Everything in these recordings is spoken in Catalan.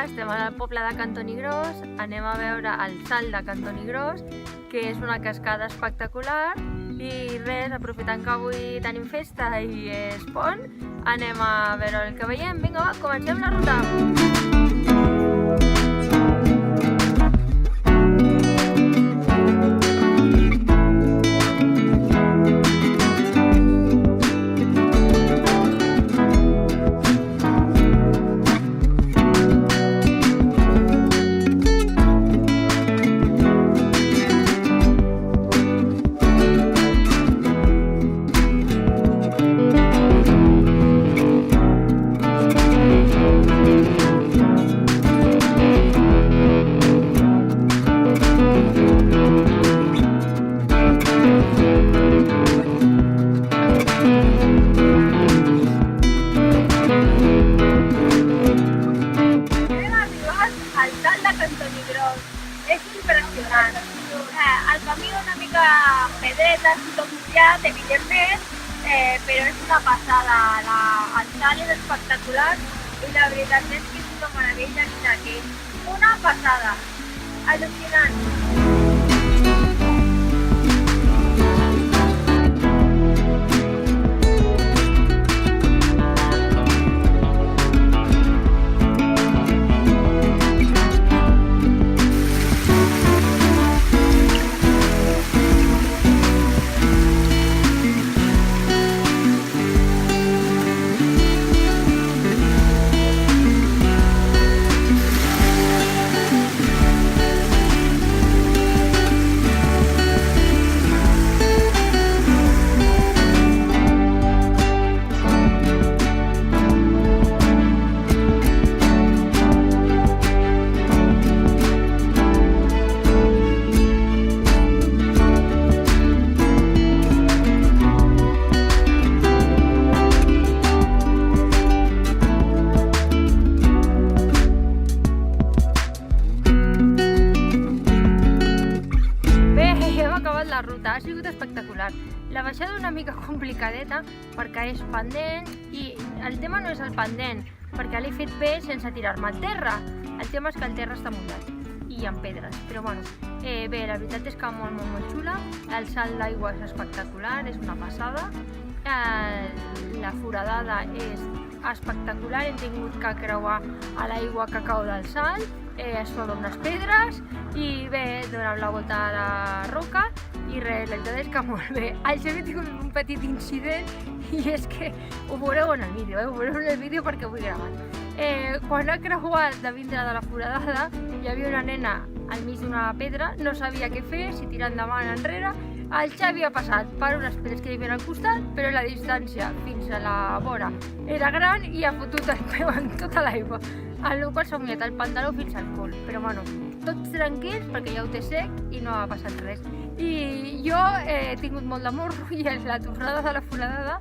estem al poble de Cantonigrós, anem a veure el salt de Cantonigrós, que és una cascada espectacular, i res, aprofitant que avui tenim festa i és pont, anem a veure el que veiem. Vinga, va, comencem la ruta! És impressionant. El camí una mica pedretes i tot mullat, evidentment, però és una passada. El salt és espectacular i la veritat és que és una meravella estar aquí. Una passada. Al·lucinant. La ruta ha sigut espectacular. La baixada una mica complicadeta perquè és pendent i el tema no és el pendent, perquè l'he fet bé sense tirar-me al terra. El tema és que el terra està mullat i amb pedres, però bueno, bé, la veritat és que molt xula. El salt d'aigua és espectacular, és una passada. La foradada és espectacular, hem tingut que creuar a l'aigua que cau del salt, sobre unes pedres i bé, donem la volta a la roca i res, la veritat és que molt bé. El Xavi ha tingut un petit incident i és que ho veureu en el vídeo, ho veureu en el vídeo perquè ho he gravat. Quan ha creuat de vindre de la foradada hi havia una nena al mig d'una pedra, no sabia què fer, si tirar endavant o enrere. El Xavi ha passat per unes pedres que hi havia al costat, però la distància fins a la vora era gran i ha fotut el peu en tota l'aigua, en la qual s'ha mullat el pantaló fins al cul. Però bueno, tots tranquils perquè ja ho té sec i no ha passat res. I jo he tingut molt de morro i en la tornada de la foradada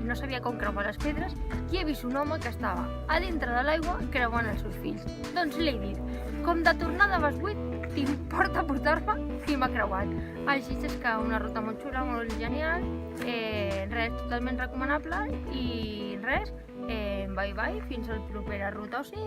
no sabia com creuar les pedres i he vist un home que estava a dintre de l'aigua creuant els seus fills. Doncs l'he dit, com de tornada vas buit, t'importa portar-me? I m'ha creuat. Així és que una ruta molt xula, molt genial, res, totalment recomanable i res, bye bye, fins a la propera ruta o sí.